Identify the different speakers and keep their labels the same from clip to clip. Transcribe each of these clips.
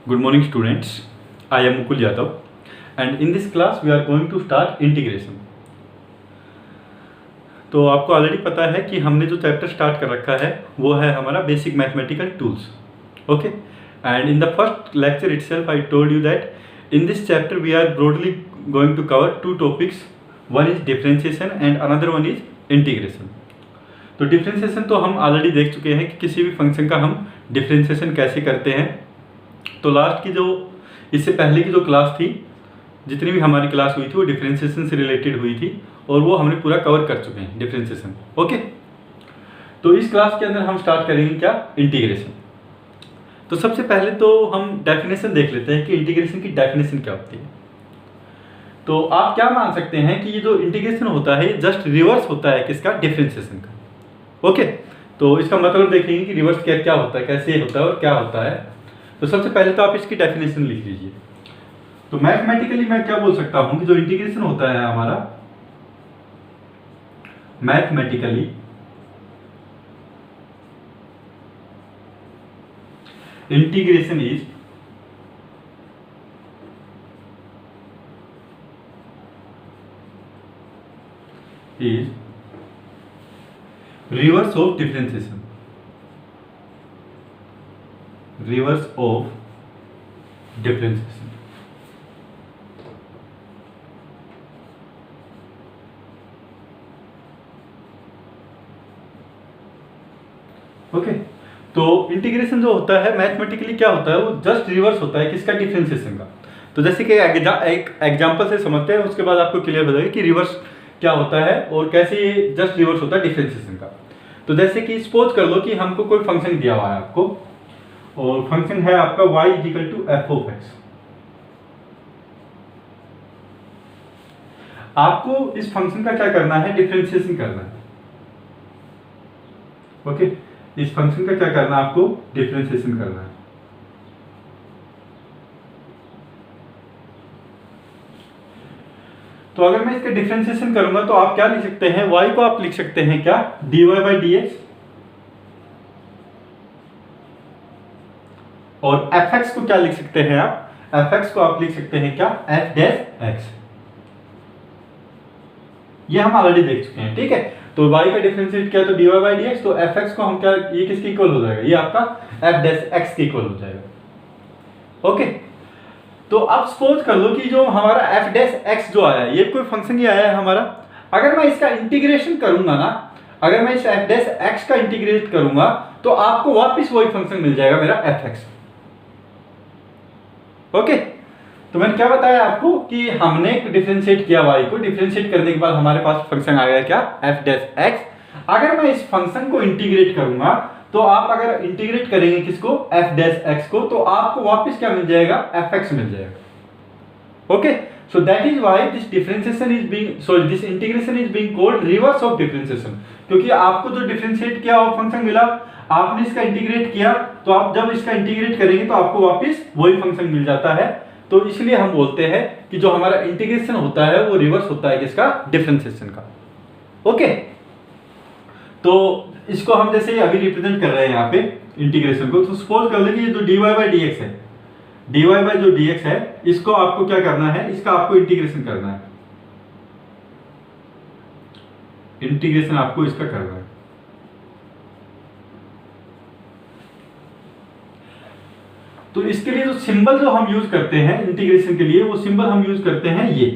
Speaker 1: Good morning students, I am Mukul Yadav and in this class we are going to start integration. तो आपको already पता है कि हमने जो चैप्टर स्टार्ट कर रखा है वो है हमारा basic mathematical tools. Okay, and in the first lecture itself I told you that in this chapter we are broadly going to cover two topics. One is differentiation and another one is integration. तो differentiation तो हम already देख चुके हैं कि किसी भी function का हम डिफरेंशिएशन कैसे करते हैं. तो लास्ट की जो इससे पहले की जो क्लास थी, जितनी भी हमारी क्लास हुई थी वो डिफरेंशिएशन से रिलेटेड हुई थी और वो हमने पूरा कवर कर चुके हैं डिफरेंशिएशन. ओके, तो इस क्लास के अंदर हम स्टार्ट करेंगे क्या, इंटीग्रेशन. तो सबसे पहले तो हम डेफिनेशन देख लेते हैं कि इंटीग्रेशन की डेफिनेशन क्या होती है. तो आप क्या मान सकते हैं कि ये जो इंटीग्रेशन होता है ये जस्ट रिवर्स होता है किसका, डिफरेंशिएशन का. ओके, तो इसका मतलब देखेंगे कि रिवर्स क्या क्या होता है, कैसे होता है और क्या होता है. तो सबसे पहले तो आप इसकी डेफिनेशन लिख लीजिए. तो मैथमेटिकली मैं क्या बोल सकता हूं कि जो इंटीग्रेशन होता है हमारा, mathematically integration is reverse of differentiation. Reverse of differentiation. Okay, तो इंटीग्रेशन जो होता है मैथमेटिकली क्या होता है, वो जस्ट रिवर्स होता है किसका, डिफरेंशिएशन का. तो जैसे कि एक एग्जांपल से समझते हैं, उसके बाद आपको क्लियर हो जाएगा कि रिवर्स क्या होता है और कैसे ये जस्ट रिवर्स होता है डिफरेंशिएशन का. तो जैसे कि सपोज कर लो कि हमको कोई फंक्शन दिया हुआ है आपको, और फंक्शन है आपका y equal to F of X. आपको इस फंक्शन का क्या करना है, डिफरेंशिएशन करना है. ओके, इस फंक्शन का क्या करना है आपको, डिफरेंशिएशन करना है. तो अगर मैं इसका डिफरेंशिएशन करूंगा तो आप क्या लिख सकते हैं, y को आप लिख सकते हैं क्या, dy बाई डी एक्स, और fx को क्या लिख सकते हैं आप, fx को आप लिख सकते हैं क्या, f डैश x. ये हम ऑलरेडी देख चुके हैं. ठीक है, तो y का डिफरेंशिएट किया तो dy बाई डी एक्स, तो fx को हम क्या, ये किसके इक्वल हो जाएगा, ये आपका f डैश x के इक्वल हो जाएगा. ओके, तो अब सपोज कर लो कि जो हमारा f डैश x जो आया है, ये कोई फंक्शन ही आया है हमारा. अगर मैं इसका इंटीग्रेशन करूंगा ना, अगर मैं इस f डैश x का इंटीग्रेट करूंगा तो आपको वापस वही फंक्शन मिल जाएगा मेरा fx. ओके, तो मैंने क्या बताया आपको कि हमने डिफरेंशिएट किया y को, डिफरेंशिएट करने के बाद हमारे पास फंक्शन आ गया क्या, f डैश x. अगर मैं इस फंक्शन को इंटीग्रेट करूंगा तो आप अगर इंटीग्रेट करेंगे किसको, f डैश x को, तो आपको वापस क्या मिल जाएगा, fx मिल जाएगा. Okay, so that is why this differentiation is being, sorry this integration is being called reverse of differentiation. क्योंकि आपको जो डिफरेंशिएट किया वो फंक्शन मिला, आपने इसका इंटीग्रेट किया, तो आप जब इसका इंटीग्रेट करेंगे तो आपको वापस वही फंक्शन मिल जाता है. तो इसलिए हम बोलते हैं कि जो हमारा इंटीग्रेशन होता है वो रिवर्स होता है किसका, डिफरेंशिएशन का. ओके, तो इसको हम जैसे अभी रिप्रेजेंट कर रहे हैं यहाँ पे इंटीग्रेशन को. तो सपोज कर ले कि ये जो dy बाई डी एक्स है, dy बाई जो dx है, इसको आपको क्या करना है, इसका आपको इंटीग्रेशन करना है. इंटीग्रेशन आपको इसका करना है. तो इसके लिए जो सिंबल जो हम यूज करते हैं इंटीग्रेशन के लिए, वो सिंबल हम यूज करते हैं ये.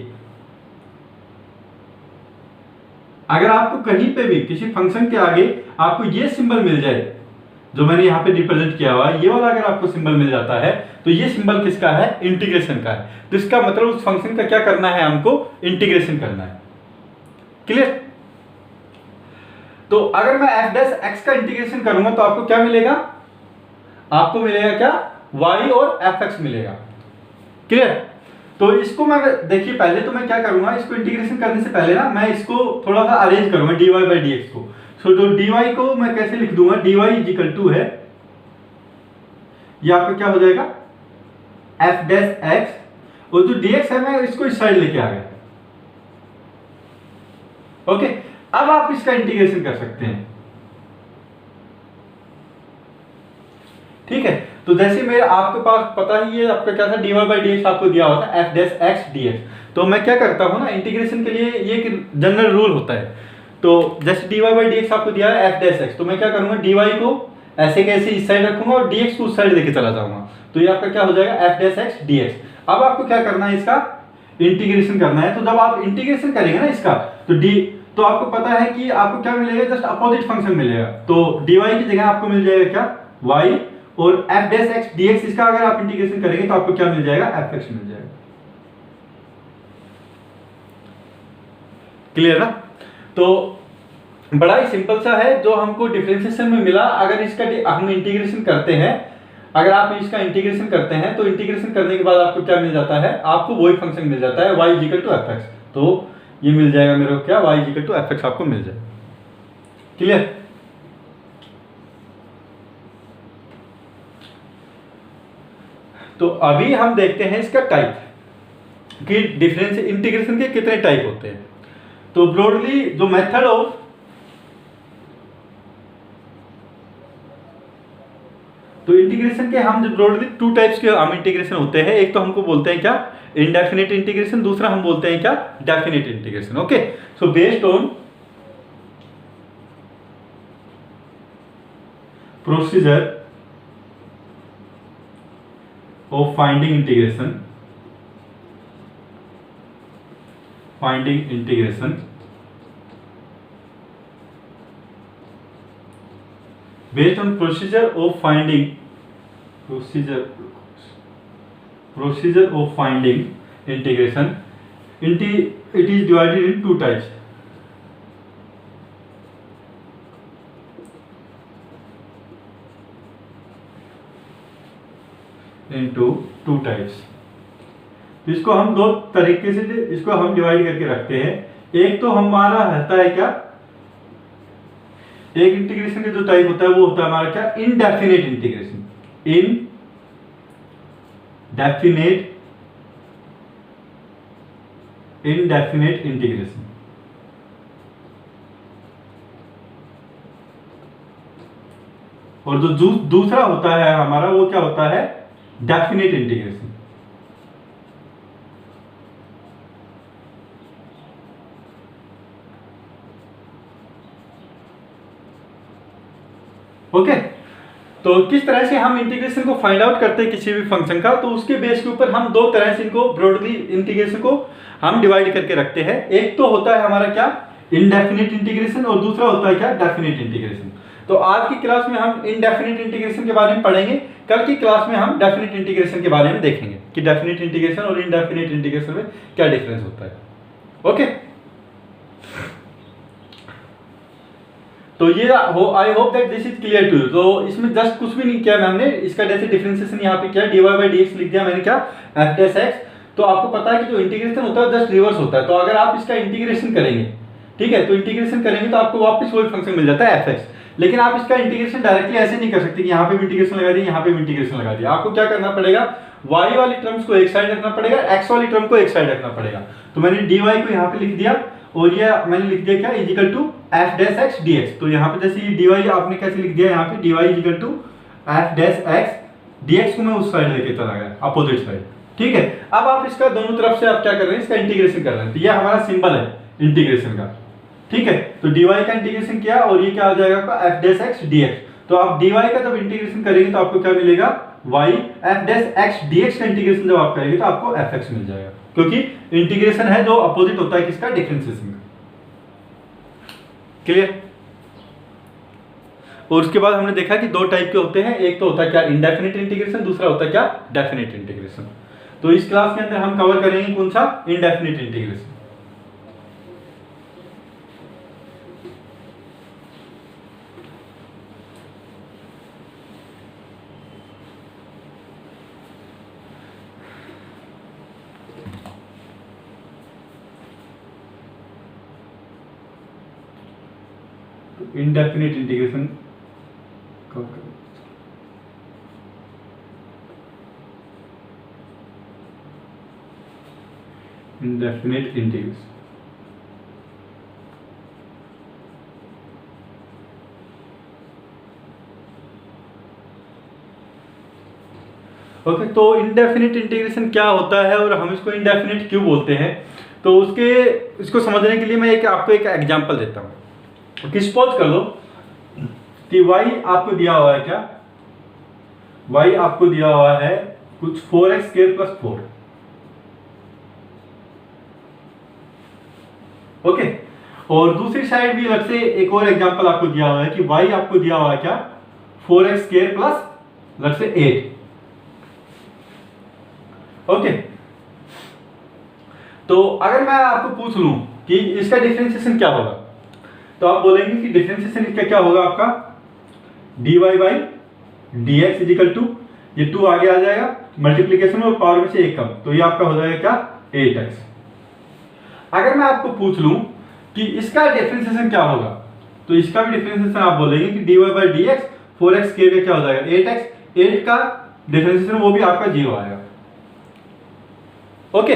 Speaker 1: अगर आपको कहीं पे भी किसी फंक्शन के आगे आपको ये सिंबल मिल जाए, जो मैंने यहाँ पे रिप्रेजेंट किया हुआ है, ये वाला अगर आपको सिंबल मिल जाता है तो ये सिंबल किसका है, इंटीग्रेशन का है. तो इसका मतलब उस फंक्शन का क्या करना है, हमको इंटीग्रेशन करना है. क्लियर. तो अगर मैं f डैश x का इंटीग्रेशन करूंगा तो आपको क्या मिलेगा, आपको मिलेगा क्या, y और fx मिलेगा. क्लियर. तो इसको मैं देखिए, पहले तो मैं क्या करूंगा, इसको इंटीग्रेशन करने से पहले ना मैं इसको थोड़ा सा अरेंज करूंगा dy बाई डी एक्स को. सो तो dy को मैं कैसे लिख दूंगा, dy इज इक्वल टू है, ये आपका क्या हो जाएगा, f डैश x, और जो dx है मैं इसको इस साइड लेके आ गया. ओके, अब आप इसका इंटीग्रेशन कर सकते हैं. ठीक है, तो जैसे मेरे आपके पास पता ही है आपका क्या था, dy बाई डी एक्स आपको दिया हुआ था F dash x D x. तो मैं क्या करता हूँ ना, इंटीग्रेशन के लिए ये एक जनरल रूल होता है। तो जैसे dy बाई डी एक्स आपको दिया है एफ डैश एक्स, तो मैं क्या करूंगा, dy को ऐसे कैसे इस साइड रखूंगा और dx को उस साइड लेके चला जाऊंगा। तो ये आपका क्या हो जाएगा, F dash x D x. अब आपको क्या करना है, इसका इंटीग्रेशन करना है। तो जब आप इंटीग्रेशन करेंगे ना इसका, तो आपको पता है कि आपको क्या मिलेगा, जस्ट अपोजिट फंक्शन मिलेगा। तो dy की जगह आपको मिल जाएगा क्या, y, और f डैश x dx, इसका अगर आप इंटीग्रेशन करेंगे तो आपको क्या मिल जाएगा, fx मिल जाएगा। क्लियर ना? तो बड़ा ही सिंपल सा है जो हमको डिफरेंशिएशन में मिला। अगर इसका हम इंटीग्रेशन करते हैं, अगर आप इसका इंटीग्रेशन करते हैं तो इंटीग्रेशन करने के बाद आपको क्या मिल जाता है, आपको वही फंक्शन मिल जाता है y इक्वल टू fx। तो ये मिल जाएगा मेरे को क्या, y इक्वल टू fx आपको मिल जाएगा। क्लियर? तो अभी हम देखते हैं इसका टाइप कि डिफरेंस इंटीग्रेशन के कितने टाइप होते हैं। तो ब्रॉडली जो मेथड ऑफ तो इंटीग्रेशन के हम ब्रॉडली टू टाइप्स के हम इंटीग्रेशन होते हैं। एक तो हमको बोलते हैं क्या, इनडेफिनिट इंटीग्रेशन, दूसरा हम बोलते हैं क्या, definite integration. Okay, so based on procedure of finding integration based on procedure of finding integration, it is divided in two types. इसको हम दो तरीके से इसको हम डिवाइड करके रखते हैं। एक तो हमारा रहता है क्या, एक इंटीग्रेशन का जो टाइप होता है वो होता है हमारा क्या, इनडेफिनेट इंटीग्रेशन। Indefinite integration. और जो दूसरा होता है हमारा वो क्या होता है, डेफिनेट इंटीग्रेशन। ओके, तो किस तरह से हम इंटीग्रेशन को फाइंड आउट करते हैं किसी भी फंक्शन का, तो उसके बेस के ऊपर हम दो तरह से इनको ब्रॉडली इंटीग्रेशन को हम डिवाइड करके रखते हैं। एक तो होता है हमारा क्या, इनडेफिनिट इंटीग्रेशन, और दूसरा होता है क्या, डेफिनिट इंटीग्रेशन। तो आज की क्लास में हम इनडेफिनिट इंटीग्रेशन के बारे में पढ़ेंगे, कल की क्लास में हम डेफिनिट इंटीग्रेशन के बारे में देखेंगे कि डेफिनिट इंटीग्रेशन और इनडेफिनिट इंटीग्रेशन में क्या डिफरेंस होता है। ओके, तो ये I hope that this is clear to you. तो इसमें जस्ट कुछ भी नहीं किया मैंने, इसका जैसे डिफरेंशिएशन यहाँ पे किया, dy बाई dx लिख दिया मैंने क्या, f डैश x। तो आपको पता है कि जो इंटीग्रेशन होता है जस्ट रिवर्स होता है। तो अगर आप इसका इंटीग्रेशन करेंगे, ठीक है, तो इंटीग्रेशन करेंगे तो आपको वापस वही फंक्शन मिल जाता है fx। लेकिन आप इसका इंटीग्रेशन डायरेक्टली ऐसे नहीं कर सकते कि यहाँ पे भी इंटीग्रेशन लगा दिया, यहाँ पे भी इंटीग्रेशन लगा दिया। आपको क्या करना पड़ेगा, y वाली टर्म्स को एक साइड रखना पड़ेगा, x वाली टर्म को एक साइड रखना पड़ेगा। तो मैंने dy को यहाँ पे लिख दिया और ये मैंने लिख दिया क्या, equal to f dash x dx। तो यहाँ पे जैसे ये dy आपने कैसे लिख दिया, यहाँ पे dy equal to f dash x dx को मैं उस साइड लेके चला गया, अपोजिट साइड। ठीक है, अब आप इसका दोनों तरफ से आप क्या कर रहे हैं, इसका इंटीग्रेशन कर रहे हैं। तो ये हमारा सिंबल है इंटीग्रेशन का। ठीक है, तो dy का इंटीग्रेशन किया और ये क्या आ जाएगा आपका f डैश x dx। तो आप dy का जब इंटीग्रेशन करेंगे तो आपको क्या मिलेगा, y f dash x dx का इंटीग्रेशन जब आप करेंगे तो आपको fx मिल जाएगा, क्योंकि इंटीग्रेशन है जो अपोजिट होता है किसका, डिफरेंशिएशन का। क्लियर? और उसके बाद हमने देखा कि दो टाइप के होते हैं, एक तो होता है क्या, इनडेफिनिट इंटीग्रेशन, दूसरा होता है क्या, डेफिनिट इंटीग्रेशन। तो इस क्लास के अंदर हम कवर करेंगे कौन सा, indefinite integration. Indefinite integration indefinite integers. Okay, तो इंडेफिनिट इंटीग्रेशन क्या होता है और हम इसको इंडेफिनिट क्यों बोलते हैं, तो इसको समझने के लिए मैं आपको एक एग्जांपल देता हूँ कि सपोज कर लो कि y आपको दिया हुआ है क्या, y आपको दिया हुआ है कुछ 4x² + 4। ओके, और दूसरी साइड भी अलग से एक और एग्जांपल आपको दिया हुआ है कि y आपको दिया हुआ है क्या, 4x² + अलग से 8। ओके, तो अगर मैं आपको पूछ लूं कि इसका डिफरेंशिएशन क्या होगा, तो आप बोलेंगे कि डिफरेंशिएशन इसका क्या होगा आपका, dy/dx = ये 2 आगे आ जाएगा, मल्टीप्लीकेशन और पावर में से 1 कम, तो ये आपका हो जाएगा क्या, 8x। अगर मैं आपको पूछ लूं कि इसका डिफरेंशिएशन क्या होगा, तो इसका भी डिफरेंशिएशन आप बोलेंगे कि dy/dx 4x² का क्या हो जाएगा, 8x। 8 का डिफरेंशिएशन वो भी आपका 0 आएगा। ओके,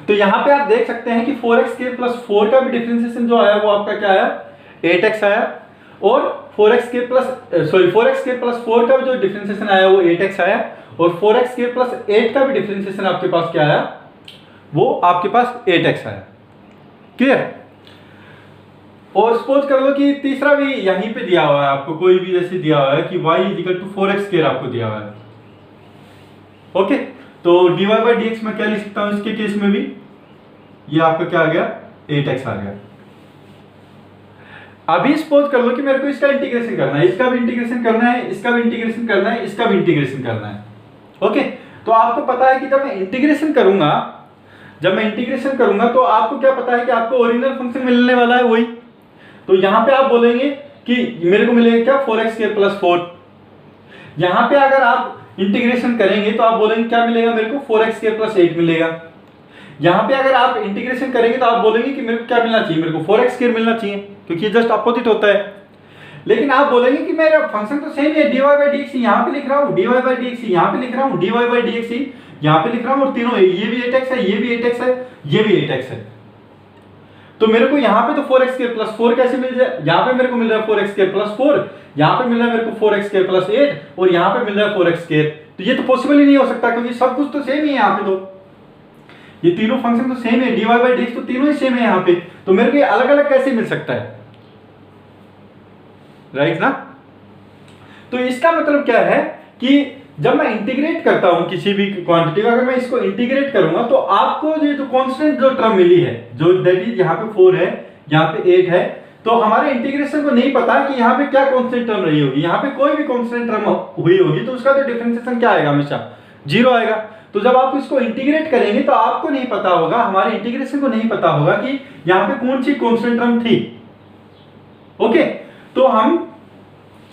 Speaker 1: तो यहां पे आप देख सकते हैं कि 4x² + 4 का भी डिफरेंशिएशन जो आया वो आपका क्या आया, 8x आया, और 4x² + 4 का भी जो डिफरेंशिएशन आया वो 8x आया, और 4x² + 8 का भी डिफरेंशिएशन आपके पास क्या आया, वो आपके पास 8x आया। क्लियर। और सपोज कर लो कि तीसरा भी यहीं पे दिया हुआ है आपको, कोई भी जैसे दिया हुआ है कि y = 4x² आपको दिया हुआ है। ओके, तो dy/dx में क्या लिख सकता हूं इसके केस में भी, ये आपका क्या आ गया, 8x आ गया। अभी सपोज कर लो कि मेरे को इसका इंटीग्रेशन करना है, इसका भी इंटीग्रेशन करना है, इसका भी इंटीग्रेशन करना है, इसका भी इंटीग्रेशन करना है। ओके, तो आपको पता है कि जब मैं इंटीग्रेशन करूंगा तो आपको क्या पता है कि आपको ओरिजिनल फंक्शन मिलने वाला है वही। तो यहां पे आप बोलेंगे कि मेरे को मिलेगा क्या, 4x² + 4। यहां पे अगर आप इंटीग्रेशन करेंगे तो आप बोलेंगे क्या मिलेगा मेरे को, 4x² + 8 मिलेगा। यहां पे अगर आप इंटीग्रेशन करेंगे तो आप बोलेंगे कि मेरे को क्या मिलना चाहिए, मेरे को 4x² मिलना चाहिए, क्योंकि ये जस्ट अपोजिट होता है। लेकिन आप बोलेंगे कि मेरा फंक्शन तो सेम है, dy/dx यहां पे लिख रहा हूं, dy/dx यहां पे लिख रहा हूं, dy/dx यहां पे लिख रहा हूं, और तीनों ये भी 8x है, ये भी 8x है, ये भी 8x है। तो मेरे को यहां पे तो 4x² + 4 कैसे मिल जाए, यहां पे मेरे को मिल रहा है 4x² + 4, यहां पे मिल रहा है मेरे को 4x² + 8, और यहां पे मिल रहा है 4x²। तो ये तो पॉसिबल ही नहीं हो सकता, क्योंकि सब कुछ तो सेम ही है यहां पे, तो ये तीनों फंक्शन तो सेम है, dy/dx तो तीनों ही सेम है यहां पे, तो मेरे को ये अलग अलग कैसे मिल सकता है, राइट ना। तो इसका मतलब क्या है कि जब मैं इंटीग्रेट करता हूं किसी भी क्वांटिटी का, अगर मैं इसको इंटीग्रेट करूंगा तो आपको ये जो कांस्टेंट जो टर्म मिली है, जो दैट इज यहाँ पे 4 है, यहाँ पे 8 है, तो हमारे इंटीग्रेशन को नहीं पता कि यहाँ पे क्या कांस्टेंट टर्म रही होगी। यहाँ पे कोई भी कांस्टेंट टर्म हुई होगी तो उसका तो डिफरेंशिएशन क्या आएगा, हमेशा 0 आएगा। तो जब आप इसको इंटीग्रेट करेंगे तो आपको नहीं पता होगा, हमारे इंटीग्रेशन को नहीं पता होगा कि यहाँ पे कौन सी कांस्टेंट टर्म थी। ओके, तो हम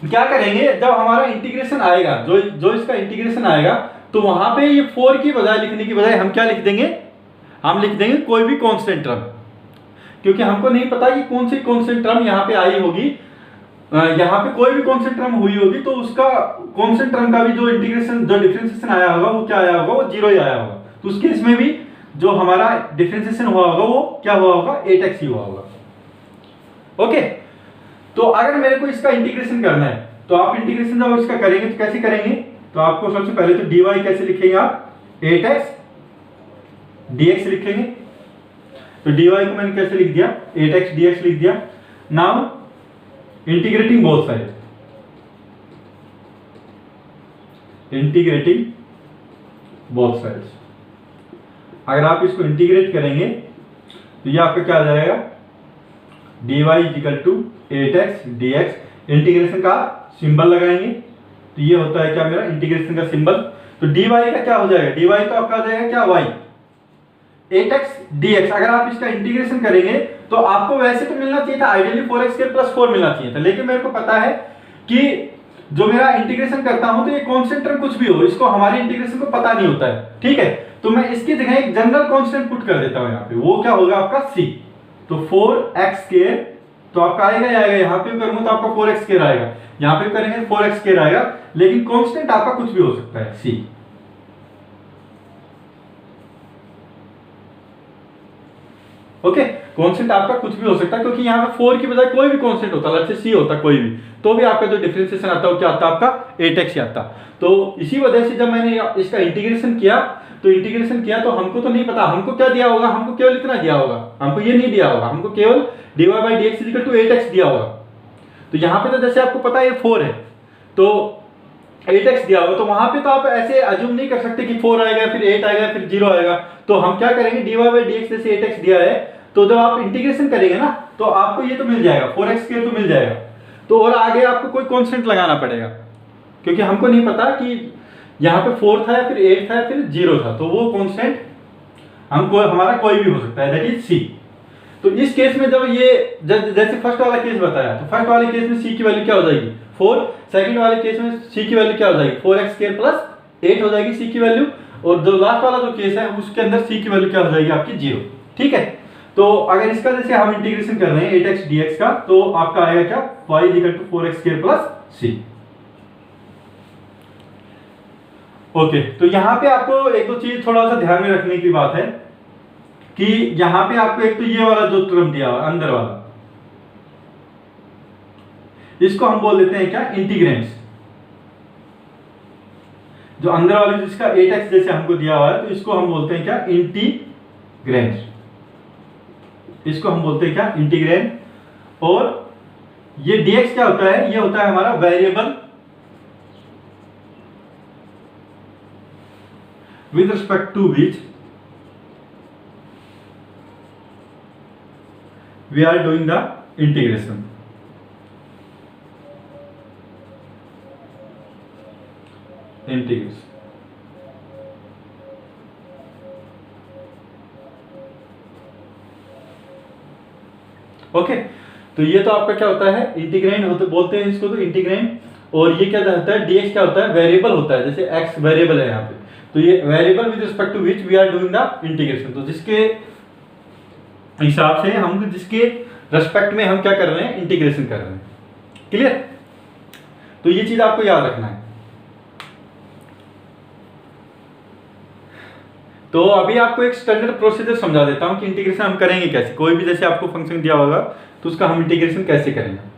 Speaker 1: क्या करेंगे, जब हमारा इंटीग्रेशन आएगा, जो इसका इंटीग्रेशन आएगा, तो वहां पे ये 4 की बजाय लिखने की बजाय हम क्या लिख देंगे, हम लिख देंगे कोई भी कांस्टेंट टर्म, क्योंकि हमको नहीं पता कि कौन सी कांस्टेंट टर्म यहाँ पे आई होगी। यहाँ पे कोई भी कांस्टेंट टर्म हुई होगी तो उसका कांस्टेंट टर्म का भी जो डिफरेंशिएशन आया होगा वो क्या आया होगा, वो 0 ही आया होगा। तो उस केस में भी जो हमारा डिफरेंशिएशन हुआ होगा वो क्या हुआ होगा, 8x ही हुआ होगा। ओके, तो अगर मेरे को इसका इंटीग्रेशन करना है तो आप इंटीग्रेशन जब इसका करेंगे तो कैसे करेंगे, तो आपको सबसे पहले तो dy कैसे लिखेंगे आप, 8x dx लिखेंगे। तो dy को मैंने कैसे लिख दिया, 8x dx लिख दिया। Now integrating both side, integrating both sides, अगर आप इसको इंटीग्रेट करेंगे तो ये आपका क्या आ जाएगा, dy = 8x dx। इंटीग्रेशन का सिंबल लगाएंगे तो ये होता है क्या मेरा इंटीग्रेशन का सिंबल। तो dy का क्या हो जाएगा, dy तो आपका आ जाएगा क्या, y 8x dx। अगर आप इसका इंटीग्रेशन करेंगे तो आपको वैसे तो मिलना चाहिए था, आइडियली 4x² + 4 मिलना चाहिए था, लेकिन मेरे को पता है कि जो मेरा इंटीग्रेशन करता हूं तो ये कांस्टेंट टर्म कुछ भी हो, इसको हमारे इंटीग्रेशन को पता नहीं होता है, ठीक है। तो मैं इसकी जगह एक जनरल कांस्टेंट पुट कर देता हूं यहाँ पे, वो क्या होगा आपका c। तो 4x² तो आपका आएगा ही आएगा, यहाँ पे करूंगा तो आपका 4x² आएगा, यहाँ पे करेंगे 4x² आएगा, लेकिन कांस्टेंट आपका कुछ भी हो सकता है, c। ओके, कांस्टेंट आपका कुछ भी हो सकता है, क्योंकि यहाँ पे 4 की बजाय कोई भी कांस्टेंट होता है, जैसे सी होता कोई भी, तो भी आपका जो डिफरेंशिएशन आता है वो क्या आता है, आपका 8x ही आता। तो इसी वजह से जब मैंने इसका इंटीग्रेशन किया तो हमको तो नहीं पता हमको क्या दिया होगा, हमको केवल इतना दिया होगा, हमको ये नहीं दिया होगा, हमको केवल dy by dx equal to 8x दिया होगा। तो यहाँ पे तो जैसे आपको पता है ये 4 है, तो 8x दिया होगा, तो वहां पे तो आप ऐसे अज्यूम नहीं कर सकते कि 4 आएगा फिर 8 आएगा फिर 0 आएगा। तो हम क्या करेंगे, dy by dx जैसे 8x दिया है, तो जब आप इंटीग्रेशन करेंगे ना तो आपको ये तो मिल जाएगा 4x स्क्वायर तो मिल जाएगा। तो और आगे आपको कोई कांस्टेंट लगाना पड़ेगा, क्योंकि हमको नहीं पता कि यहाँ पे 4 था या फिर 8 था या फिर 0 था, तो वो कांस्टेंट हमको हमारा कोई भी हो सकता है, दैट इज सी। तो इस केस में जब ये जैसे फर्स्ट वाला केस बताया, तो फर्स्ट वाले केस में सी की वैल्यू क्या हो जाएगी 4, सेकंड वाले केस में सी की वैल्यू क्या हो जाएगी 4x स्क्वायर प्लस 8 हो जाएगी सी की वैल्यू, और जो लास्ट वाला जो केस है उसके अंदर सी की वैल्यू क्या हो जाएगी आपकी 0। ठीक है, तो अगर इसका जैसे हम इंटीग्रेशन कर रहे हैं 8x dx का, तो आपका आएगा क्या y equal to 4x square plus C. Okay, तो यहाँ पे आपको एक दो चीज थोड़ा सा ध्यान में रखने की बात है कि यहाँ पे आपको एक तो ये वाला जो टर्म दिया हुआ अंदर वाला, इसको हम बोल देते हैं क्या इंटीग्रेंड्स। जो अंदर वाली जिसका 8x जैसे हमको दिया हुआ है, तो इसको हम बोलते हैं क्या इंटीग्रेंड, इसको हम बोलते हैं क्या इंटीग्रेंड। और ये dx क्या होता है, ये होता है हमारा variable with respect to which we are doing the integration. Okay, तो ये तो आपका क्या होता है इंटीग्रेंड होते बोलते हैं इसको, तो इंटीग्रेंड। और ये क्या होता है dx क्या होता है वेरिएबल होता है, जैसे x वेरिएबल है यहाँ पे, तो ये variable with respect to which we are doing the integration, तो जिसके हिसाब से हम जिसके रेस्पेक्ट में हम क्या कर रहे हैं इंटीग्रेशन कर रहे हैं। क्लियर, तो ये चीज आपको याद रखना है। तो अभी आपको एक स्टैंडर्ड प्रोसीजर समझा देता हूं कि इंटीग्रेशन हम करेंगे कैसे। कोई भी जैसे आपको फंक्शन दिया होगा तो उसका हम इंटीग्रेशन कैसे करेंगे।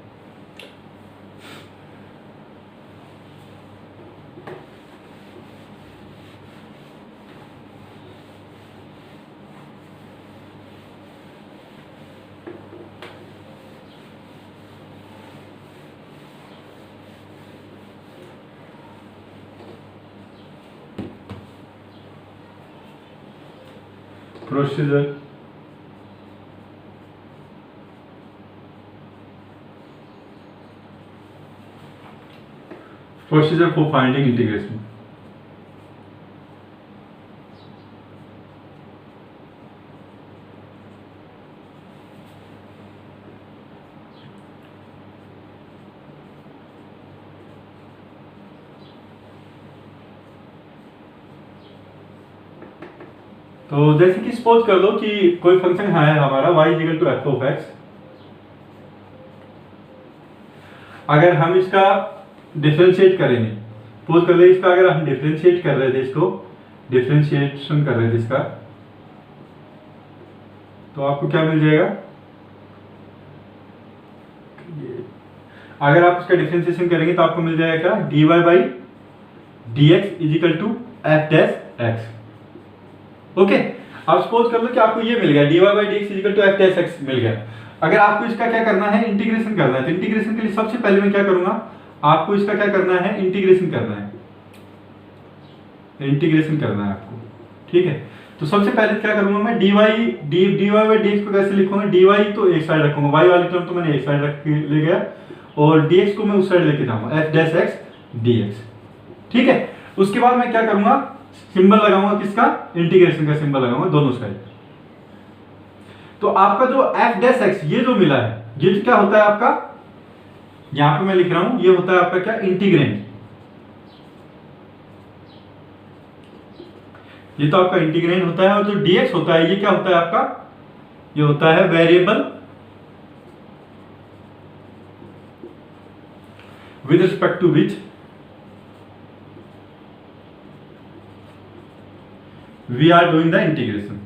Speaker 1: Procedure for finding integration. तो जैसे कि सपोज कर लो कि कोई फंक्शन है हमारा y equal to F of X. अगर हम इसका डिफरेंशिएट करेंगे, सपोज कर ले इसका अगर हम डिफरेंशिएट कर रहे थे, इसको डिफरेंशिएशन कर रहे थे इसका, तो आपको क्या मिल जाएगा, अगर आप इसका डिफरेंशिएशन करेंगे तो आपको मिल जाएगा क्या dy by dx is equal to f dash x. Okay, अब सपोज कर लो कि आपको ये मिल गया dy by dx is equal to f dash x मिल गया। अगर आपको इसका क्या करना है इंटीग्रेशन करना है, तो इंटीग्रेशन के लिए सबसे पहले मैं क्या करूंगा, आपको इसका क्या करना है इंटीग्रेशन करना है, इंटीग्रेशन करना है आपको। ठीक है, तो सबसे पहले क्या करूंगा मैं dy बाई dx को कैसे लिखूंगा, dy तो एक साइड रखूंगा, y वाली टर्म तो मैंने एक साइड रख के ले गया, और dx को मैं उस साइड लेके जाऊंगा एफ डैश एक्स dx। ठीक है, उसके बाद मैं क्या करूंगा सिंबल लगाऊंगा, किसका इंटीग्रेशन का सिंबल लगाऊंगा दोनों साइड। तो आपका जो एफ डैश एक्स ये जो मिला है, ये क्या होता है आपका, यहां पे मैं लिख रहा हूं, ये होता है आपका क्या इंटीग्रेंड, ये तो आपका इंटीग्रेंड होता है। और जो dx होता है ये क्या होता है आपका, ये होता है variable with respect to which we are doing the integration.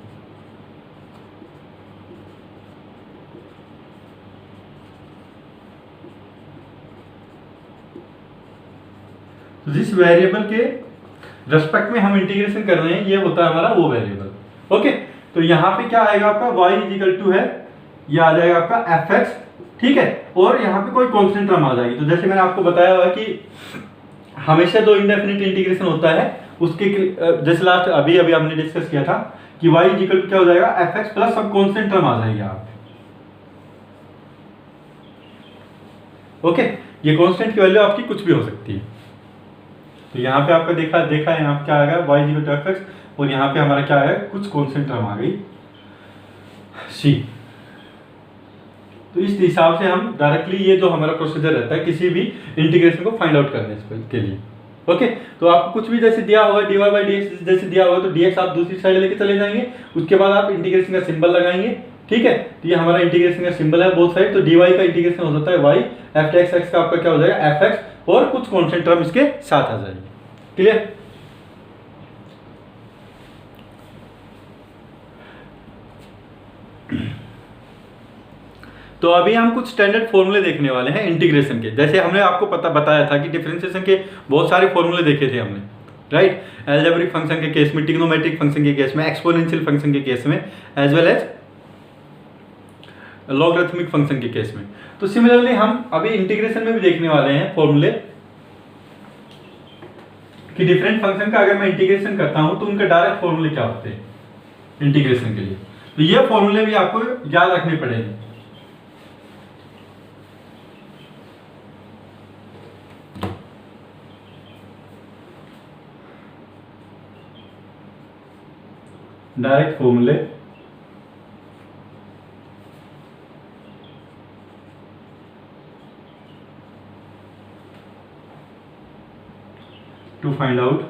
Speaker 1: तो जिस वेरिएबल के रेस्पेक्ट में हम इंटीग्रेशन कर रहे हैं ये होता है हमारा वो वेरिएबल। ओके, तो यहाँ पे क्या आएगा आपका y इजिकल टू है, ये आ जाएगा आपका fx, ठीक है, और यहाँ पे कोई कांस्टेंट टर्म आ जाएगी। तो जैसे मैंने आपको बताया हुआ कि हमेशा दो इंडेफिनिट इंटीग्रेशन होता है उसके, जैसे लास्ट अभी हमने डिस्कस किया था कि y इजिकल टू क्या हो जाएगा fx प्लस सब कांस्टेंट टर्म आ जाएगी यहाँ पे। ओके, ये कांस्टेंट की वैल्यू आपकी कुछ भी हो सकती है। तो यहाँ पे आपका देखा है यहाँ पे क्या आएगा y इजिकल टू fx, और यहाँ पे हमारा क्या है कुछ कांस्टेंट टर्म आ गई c। तो इस हिसाब से हम डायरेक्टली ये जो हमारा प्रोसीजर रहता है किसी भी इंटीग्रेशन को फाइंड आउट करने के लिए। ओके, तो आपको कुछ भी जैसे दिया होगा dy बाई dx जैसे दिया होगा तो dx आप दूसरी साइड लेके चले जाएंगे, उसके बाद आप इंटीग्रेशन का सिंबल लगाएंगे, ठीक है। तो ये हमारा इंटीग्रेशन का सिंबल है बोथ साइड। तो dy का इंटीग्रेशन हो जाता है y, f(x) का आपका क्या हो जाएगा fx, और कुछ कांस्टेंट टर्म इसके साथ आ जाएगी। क्लियर? तो अभी हम कुछ स्टैंडर्ड फॉर्मूले देखने वाले हैं इंटीग्रेशन के। जैसे हमने आपको बताया था कि डिफरेंशिएशन के बहुत सारे फॉर्मूले देखे थे हमने, राइट। अलजेब्रिक फंक्शन के केस में, ट्रिग्नोमेट्रिक फंक्शन के केस में, एक्सपोनेंशियल फंक्शन के केस में, as well as logarithmic function के केस में। तो सिमिलरली हम अभी इंटीग्रेशन में भी देखने वाले हैं फॉर्मूले कि डिफरेंट फंक्शन का अगर मैं इंटीग्रेशन करता हूं तो उनके डायरेक्ट फॉर्मूले क्या होते हैं इंटीग्रेशन के लिए। तो ये फॉर्मूले भी आपको याद रखने पड़ेंगे। डायरेक्ट फॉर्मूले to find out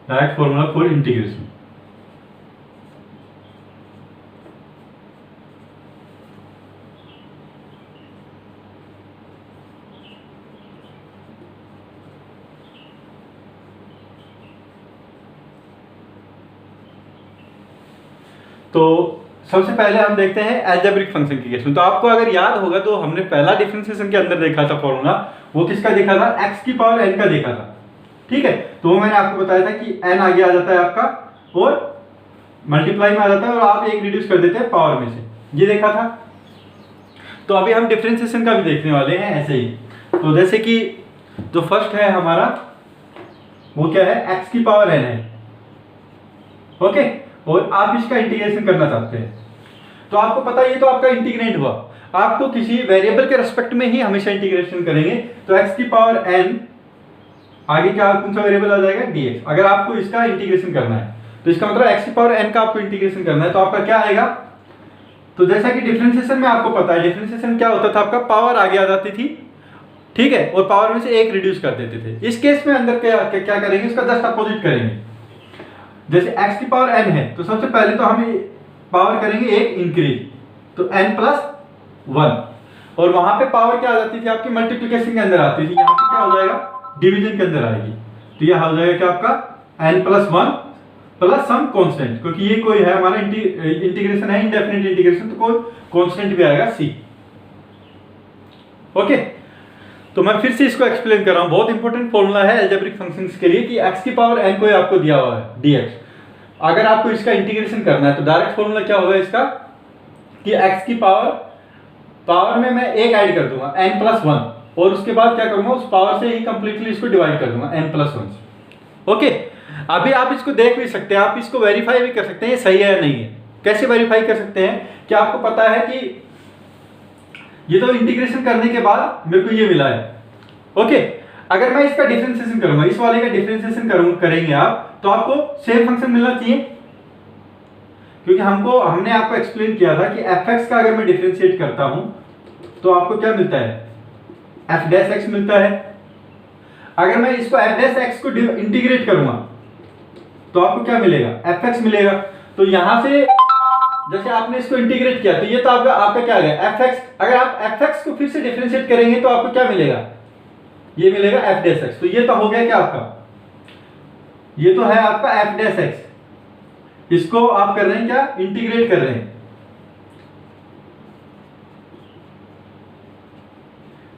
Speaker 1: direct formula for integration. तो सबसे पहले हम देखते हैं अलजेब्रिक फंक्शन के केस में। तो आपको अगर याद होगा तो हमने पहला डिफरेंशिएशन के अंदर देखा था फॉर्मूला, वो किसका देखा था, x की पावर n का देखा था, ठीक है। तो वो मैंने आपको बताया था कि n आगे आ जाता है आपका और मल्टीप्लाई में आ जाता है और आप एक रिड्यूस कर देते हैं पावर में से, ये देखा था। तो अभी हम डिफरेंशिएशन का भी देखने वाले हैं ऐसे ही। तो जैसे कि जो फर्स्ट है हमारा वो क्या है, x की पावर n है, ओके, और आप इसका इंटीग्रेशन करना चाहते हैं। तो आपको पता है ये तो आपका इंटीग्रेंट हुआ, आप तो किसी वेरिएबल के रेस्पेक्ट में ही हमेशा इंटीग्रेशन करेंगे। तो x की पावर n आगे क्या कौन सा वेरिएबल आ जाएगा dx। अगर आपको इसका इंटीग्रेशन करना है तो इसका मतलब x की पावर n का आपको इंटीग्रेशन करना है, तो आपका क्या आएगा। तो जैसा कि डिफरेंशिएशन में आपको पता है डिफरेंशिएशन क्या होता था, आपका पावर आगे आ जाती थी, ठीक है, और पावर में से एक रिड्यूस कर देते थे। इस केस में अंदर क्या करेंगे, इसका जस्ट अपोजिट करेंगे। जैसे x की पावर n है तो सबसे पहले तो हम पावर करेंगे एक इंक्रीज, तो n प्लस 1, और वहां पे पावर क्या आ जाती थी आपकी मल्टीप्लिकेशन के अंदर आती थी, यहाँ पे क्या हो जाएगा डिवीजन के अंदर आएगी। तो यह हो जाएगा क्या आपका n plus 1 plus some constant, क्योंकि ये कोई है हमारा इंटीग्रेशन है इंडेफिनिट इंटीग्रेशन, तो कोई कांस्टेंट भी आएगा c। ओके, तो मैं फिर से इसको एक्सप्लेन कर रहा हूं, बहुत इंपॉर्टेंट फॉर्मूला है अलजेब्रिक फंक्शंस के लिए कि x की पावर n को आपको दिया हुआ है dx। अगर आपको इसका इंटीग्रेशन करना है तो डायरेक्ट फॉर्मूला क्या होगा इसका कि x की पावर में मैं एक ऐड कर दूंगा n प्लस 1, और उसके बाद क्या करूंगा उस पावर से ही कंप्लीटली इसको डिवाइड कर दूंगा n प्लस 1 से। ओके, अभी आप इसको देख भी सकते हैं, आप इसको वेरीफाई भी कर सकते हैं ये सही है या नहीं है। कैसे वेरीफाई कर सकते हैं कि आपको पता है कि ये तो इंटीग्रेशन करने के बाद मेरे को ये मिला है, ओके। अगर मैं इसका डिफरेंशिएशन करूंगा, इस वाले का डिफरेंशिएशन करेंगे आप, तो आपको सेम फंक्शन मिलना चाहिए, क्योंकि हमने आपको एक्सप्लेन किया था कि fx का अगर मैं डिफरेंशिएट करता हूं तो आपको क्या मिलता है, f डैश x मिलता है। अगर मैं इसको f डैश x को इंटीग्रेट करूंगा तो आपको क्या मिलेगा, fx मिलेगा। तो यहां से जैसे आपने इसको इंटीग्रेट किया तो ये तो आपका क्या आ गया fx। अगर आप fx को फिर से डिफरेंशिएट करेंगे तो आपको क्या मिलेगा, ये मिलेगा f डैश x। तो ये तो हो गया क्या आपका, ये तो है आपका f डैश x, इसको आप कर रहे हैं क्या, इंटीग्रेट कर रहे हैं।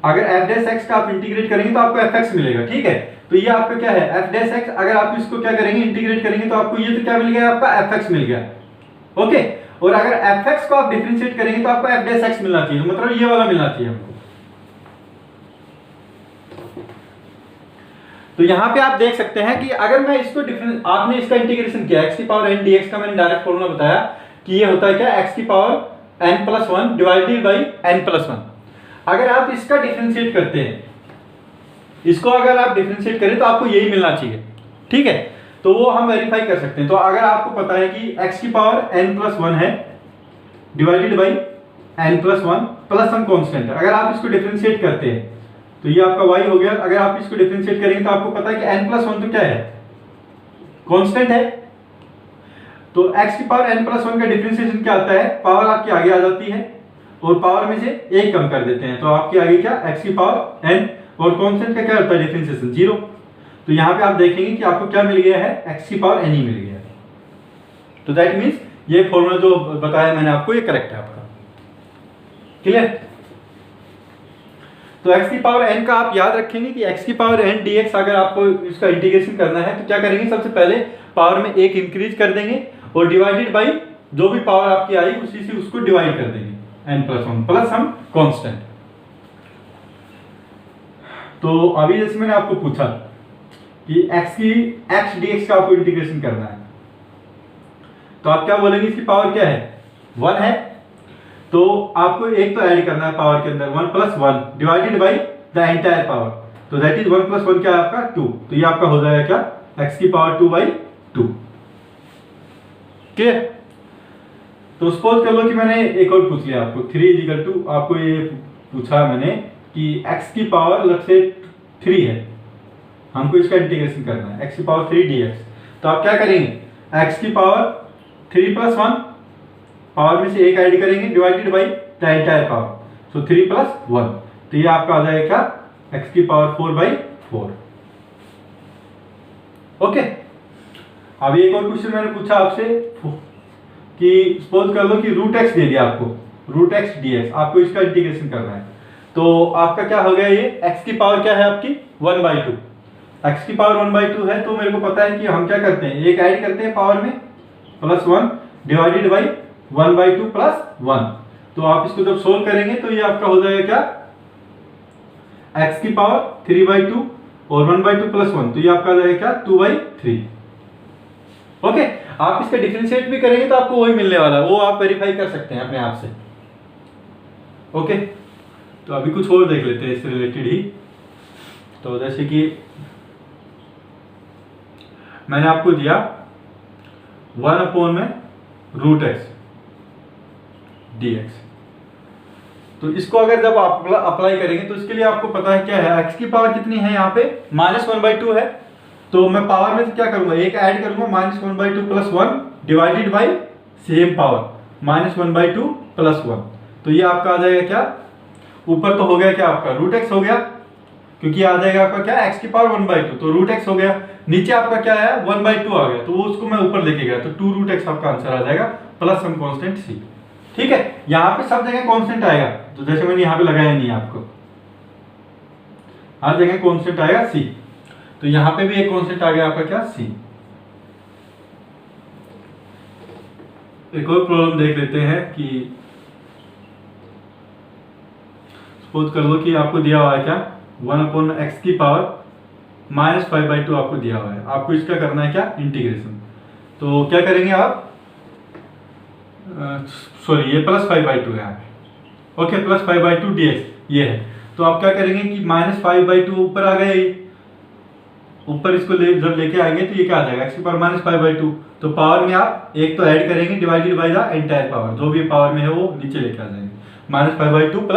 Speaker 1: अगर एफ डैश एक्स का आप इंटीग्रेट करेंगे तो आपको एफ एक्स मिलेगा, ठीक है। तो ये आपका क्या है एफ डैश एक्स, अगर आप इसको क्या करेंगे इंटीग्रेट करेंगे तो आपको ये तो क्या मिल गया आपका एफ एक्स मिल गया, ओके। और अगर एफ एक्स को आप डिफरेंशिएट करेंगे तो आपको एफ डैश एक्स मिलना चाहिए, तो मतलब ये वाला मिलना चाहिए हमको। तो यहां पे आप देख सकते हैं कि अगर मैं इसको डिफरेंस, आपने इसका इंटीग्रेशन किया x की पावर n dx का, मैंने डायरेक्ट फॉर्मूला बताया कि ये होता है क्या x की power n+1 divided by n+1। अगर आप इसका डिफरेंशिएट करते हैं, इसको अगर आप डिफरेंशिएट करें तो आपको यही मिलना चाहिए, ठीक है। तो वो हम वेरीफाई कर सकते हैं। तो अगर आपको पता है कि x की पावर n+1 है divided by n+1 plus some constant है, अगर आप इसको डिफरेंशिएट करते हैं तो ये आपका y हो गया। अगर आप इसको डिफरेंशिएट करेंगे तो आपको पता है कि n+1 तो क्या है कांस्टेंट है, तो x की पावर n+1 का डिफरेंशिएशन क्या आता है, पावर आपकी आगे आ जाती है और पावर में से एक कम कर देते हैं, तो आपके आगे क्या x की पावर n और कांस्टेंट का क्या होता है डिफरेंशिएशन 0। तो यहाँ पे आप देखेंगे कि आपको क्या मिल गया है x की पावर n ही मिल गया है। तो दैट मीन्स ये फॉर्मूला जो बताया मैंने आपको ये करेक्ट है आपका, क्लियर। तो x की पावर n का आप याद रखेंगे कि x की पावर n dx अगर आपको इसका इंटीग्रेशन करना है तो क्या करेंगे, सबसे पहले पावर में एक इंक्रीज कर देंगे और डिवाइडेड बाई जो भी पावर आपकी आई उसी से उसको डिवाइड कर देंगे n+1 प्लस हम कांस्टेंट। तो अभी जैसे मैंने आपको पूछा कि x dx का आपको इंटीग्रेशन करना है, तो आप क्या बोलेंगे इसकी पावर क्या है 1 है, तो आपको एक तो ऐड करना है पावर के अंदर 1+1 divided by the entire power, तो दैट इज 1+1 क्या है आपका 2, तो ये आपका हो जाएगा क्या x की पावर 2/2, ठीक है। तो सपोज कर लो कि मैंने एक और पूछ लिया आपको 3 आपको ये पूछा मैंने कि x की पावर अलग से 3 है, हमको इसका इंटीग्रेशन करना है x की पावर 3 dx। तो आप क्या करेंगे x की पावर 3+1 पावर में से एक ऐड करेंगे divided by the entire power, so 3+1, तो ये आपका आ जाएगा क्या x की पावर 4/4, ओके। अब एक और क्वेश्चन मैंने पूछा आपसे कि सपोज कर लो कि √x दे दिया आपको, √x dx, आपको इसका इंटीग्रेशन करना है, तो आपका क्या हो गया ये x की पावर क्या है आपकी 1/2, x की पावर 1/2 है, तो मेरे को पता है कि हम क्या करते हैं एक ऐड करते हैं पावर में +1 डिवाइडेड बाई 1/2 + 1, तो आप इसको जब सोल्व करेंगे तो ये आपका हो जाएगा क्या x की पावर 3/2 और 1/2 + 1, तो ये आपका आ जाएगा क्या 2/3, ओके। आप इसका डिफरेंशिएट भी करेंगे तो आपको वही मिलने वाला है, वो आप वेरीफाई कर सकते हैं अपने आप से, ओके। तो अभी कुछ और देख लेते हैं इससे रिलेटेड ही। तो जैसे कि मैंने आपको दिया 1/√x dx, तो इसको अगर जब आप अप्लाई करेंगे तो इसके लिए आपको पता है क्या है x की पावर कितनी है यहाँ पे -1/2 है, तो मैं पावर में से क्या करूंगा एक ऐड करूंगा -1/2 + 1 डिवाइडेड बाई सेम पावर -1/2 + 1, तो ये आपका आ जाएगा क्या ऊपर तो हो गया क्या आपका √x हो गया, क्योंकि आ जाएगा आपका क्या x की पावर 1/2, तो √x हो गया, नीचे आपका क्या है 1/2 आ गया, तो वो उसको मैं ऊपर लेके गया, तो 2√x आपका आंसर आ जाएगा प्लस सम कांस्टेंट c, ठीक है। यहाँ पे सब जगह कांस्टेंट आएगा, तो जैसे मैंने यहाँ पे लगाया नहीं आपको, हर जगह कांस्टेंट आएगा c, तो यहाँ पे भी एक कांस्टेंट आ गया आपका क्या c। एक और प्रॉब्लम देख लेते हैं कि सपोज कर लो कि आपको दिया हुआ है क्या 1/x की पावर -5/2 आपको दिया हुआ है, आपको इसका करना है क्या इंटीग्रेशन, तो क्या करेंगे आप सॉरी ये +5/2 है ओके, +5/2 dx ये है, तो आप क्या करेंगे कि -5/2 ऊपर आ गए, ऊपर इसको जब लेके आएंगे तो ये क्या आ जाएगा x की पावर -5/2, तो पावर में आप एक तो ऐड करेंगे divided by the entire power, जो भी पावर में है वो नीचे लेके आ जाएंगे -5/2 +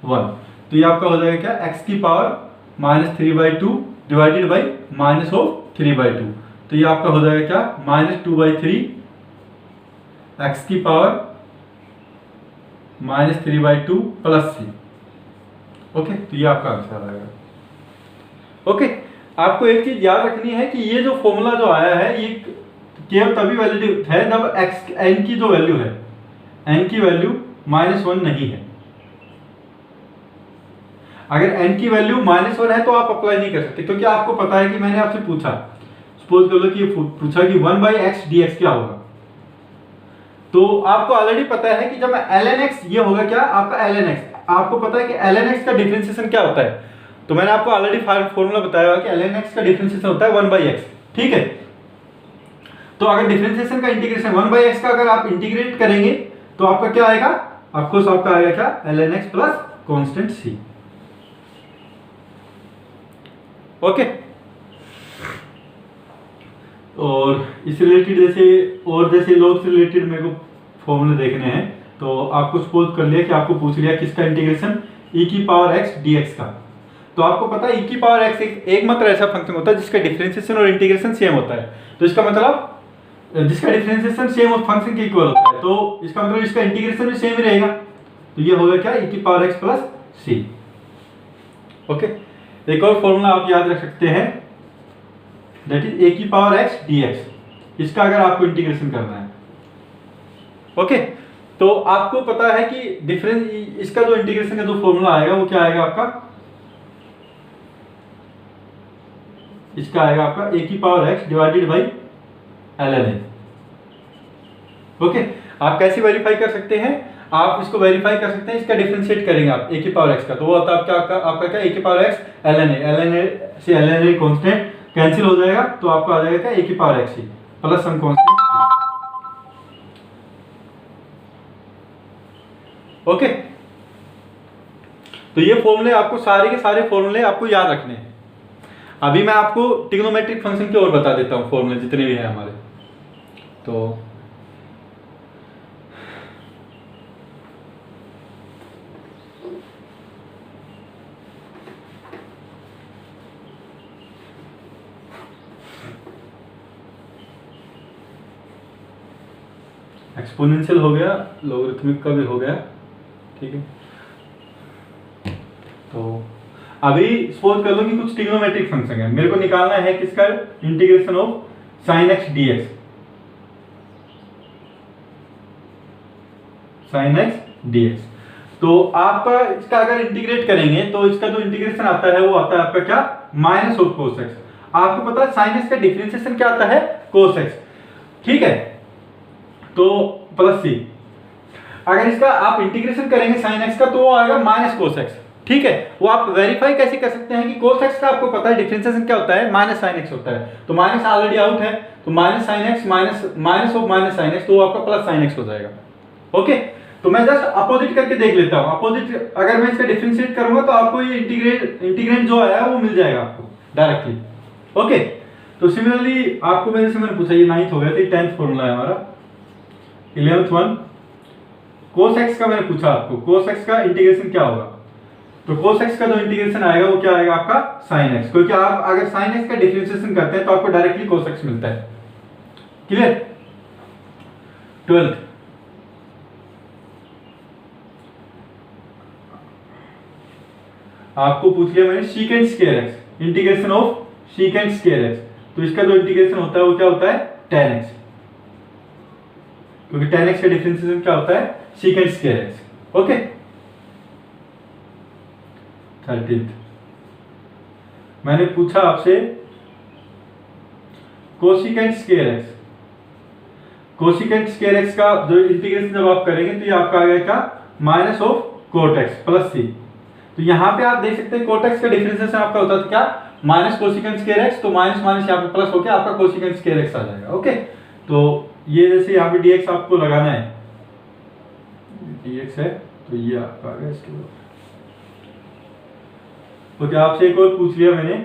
Speaker 1: 1, तो ये आपका हो जाएगा क्या x की पावर -3/2 डिवाइडेड बाई -3/2, तो ये आपका हो जाएगा क्या -2/3 x की पावर -3/2 + c, ओके। तो ये आपका आंसर आएगा, ओके। आपको एक चीज याद रखनी है कि ये जो फॉर्मूला जो आया है ये केवल तभी वैलिड है जब n की जो वैल्यू है n की वैल्यू -1 नहीं है। अगर n की वैल्यू -1 है तो आप अप्लाई नहीं कर सकते, क्योंकि आपको पता है कि मैंने आपसे पूछा, सपोज कर लो कि पूछा कि 1/x dx क्या होगा, तो आपको ऑलरेडी पता है कि जब ln x, ये होगा क्या आपका ln x, आपको पता है कि ln x का डिफरेंशिएशन क्या होता है, तो मैंने आपको ऑलरेडी फॉर्मूला बताया कि ln x का डिफरेंशिएशन होता है 1/x, ठीक है। तो अगर डिफरेंशिएशन का इंटीग्रेशन 1/x का अगर आप इंटीग्रेट करेंगे तो आपका क्या आएगा, आपका आएगा क्या, ln x plus constant c, okay. और इस रिलेटेड जैसे लॉग से रिलेटेड मेरे को फॉर्मूले देखने हैं, तो आपको सपोज कर लिया कि आपको पूछ लिया किसका इंटीग्रेशन, e की पावर x dx का, तो आपको पता है e की पावर x एकमात्र ऐसा फंक्शन होता है जिसका डिफरेंशिएशन और इंटीग्रेशन सेम होता है, तो इसका मतलब जिसका डिफरेंशिएशन सेम उस फंक्शन के इक्वल होता है, तो इसका मतलब इसका इंटीग्रेशन भी सेम ही रहेगा, तो ये होगा क्या, e की power x plus c, okay. एक और फॉर्मूला आप याद रख सकते हैं, दैट इज a की पावर x dx, इसका अगर आपको इंटीग्रेशन करना है, ओके। तो आपको पता है कि डिफरेंस, इसका जो इंटीग्रेशन का जो फॉर्मूला आएगा वो क्या आएगा आपका, इसका आएगा आपका a की power x divided by ln a, okay. आप कैसे वेरीफाई कर सकते हैं, आप इसको वेरीफाई कर सकते हैं, इसका डिफरेंशिएट करेंगे आप a की पावर x का, तो वो होता है आपका क्या, a की पावर x ln a से ln a कांस्टेंट कैंसिल हो जाएगा, तो आपका आ जाएगा क्या, a की power x plus some constant, okay. तो ये फॉर्मूले आपको सारे के सारे फॉर्मूले आपको याद रखने हैं। अभी मैं आपको ट्रिग्नोमेट्रिक फंक्शन की और बता देता हूँ, फॉर्मूले जितने भी हैं हमारे, तो एक्सपोनेंशियल हो गया, लॉगरिथमिक का भी हो गया, ठीक है। तो अभी सपोज कर लो कि कुछ ट्रिग्नोमेट्रिक फंक्शन है, मेरे को निकालना है किसका, integration of sin x dx, sin x dx। तो आपका इसका अगर इंटीग्रेट करेंगे तो इसका जो इंटीग्रेशन आता है वो आता है आपका क्या, माइनस ऑफ cos x। आपको पता है sin x का डिफरेंशिएशन क्या आता है, cos x, ठीक है, तो प्लस c। अगर इसका आप इंटीग्रेशन करेंगे sin x का तो वो आएगा माइनस cos x, ठीक है। वो आप वेरीफाई कैसे कर सकते हैं कि cos x का आपको पता है डिफरेंशिएशन क्या होता है, माइनस sin x होता है, तो माइनस ऑलरेडी आउट है, तो minus sin x minus of minus sin x, तो वो आपका प्लस sin x हो जाएगा, ओके। तो मैं जस्ट अपोजिट करके देख लेता हूं, अपोजिट अगर मैं इसका डिफरेंशिएट करूंगा तो आपको ये इंटीग्रेंड जो आया वो मिल जाएगा आपको डायरेक्टली, ओके। तो सिमिलरली आपको मैंने पूछा, ये 9th हो गया, तो 10th फॉर्मूला है हमारा, 11th वन, cos x का मैंने पूछा आपको, cos x का इंटीग्रेशन क्या होगा, तो cos x का जो इंटीग्रेशन आएगा वो क्या आएगा आपका sin x, क्योंकि आप अगर sin x का डिफरेंशिएशन करते हैं तो आपको डायरेक्टली cos x मिलता है, क्लियर। 12th, आपको पूछ लिया मैंने secant square x, integration of secant square x, तो इसका जो इंटीग्रेशन होता है वो क्या होता है, tan x, क्योंकि tan x का डिफरेंशिएशन क्या होता है, secant square x, okay. 13th, मैंने पूछा आपसे cosecant square x, cosecant square x का जो इंटीग्रेशन जब आप करेंगे तो ये आपका आ गया क्या, minus of cot x plus c। तो यहाँ पे आप देख सकते हैं कोट x का डिफरेंशिएशन आपका होता था क्या, माइनस कोसिकेंट स्क्वायर x, तो माइनस माइनस यहाँ पे प्लस होकर आपका कोसिकेंट स्क्वायर x आ जाएगा, ओके। तो ये जैसे यहाँ पे dx आपको लगाना है, dx है तो ये आपका आ गया इसके बाद, ओके। आपसे एक और पूछ लिया मैंने,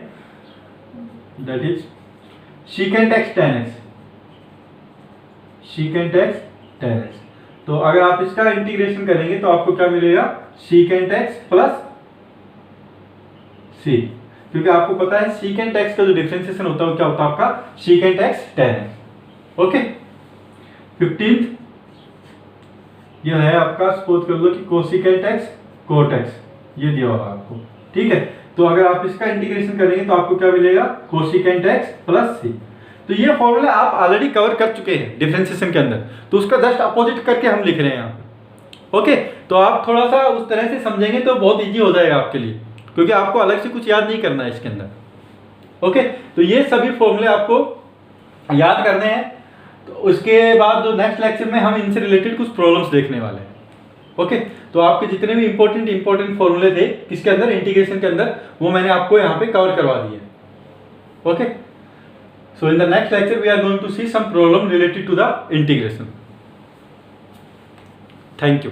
Speaker 1: that is secant x tan x, secant x tan x। तो अगर आप इसका इंटीग्रेशन करेंगे तो आपको क्या मिलेगा, secant x प्लस c, क्योंकि आपको पता है secant x का जो डिफरेंशिएशन होता है वो क्या होता है आपका secant x tan x, okay. 15th, यह है आपका, सपोज कर लो कि कोसिकेंट x कोट x, ये दिया होगा आपको, ठीक है। तो अगर आप इसका इंटीग्रेशन करेंगे तो आपको क्या मिलेगा, कोसिकेंट x प्लस c। तो ये फॉर्मूला आप ऑलरेडी कवर कर चुके हैं डिफरेंशिएशन के अंदर, तो उसका जस्ट अपोजिट करके हम लिख रहे हैं यहाँ पे, ओके। तो आप थोड़ा सा उस तरह से समझेंगे तो बहुत इजी हो जाएगा आपके लिए, क्योंकि आपको अलग से कुछ याद नहीं करना है इसके अंदर। ओके, तो ये सभी फॉर्मूले आपको याद करने हैं। तो उसके बाद जो नेक्स्ट लेक्चर में हम इनसे रिलेटेड कुछ प्रॉब्लम्स देखने वाले हैं। ओके, तो आपके जितने भी इंपॉर्टेंट फॉर्मूले थे किसके अंदर, इंटीग्रेशन के अंदर, वो मैंने आपको यहाँ पे कवर करवा दिए। Okay, so in the next lecture we are going to see some problem related to the integration. Thank you.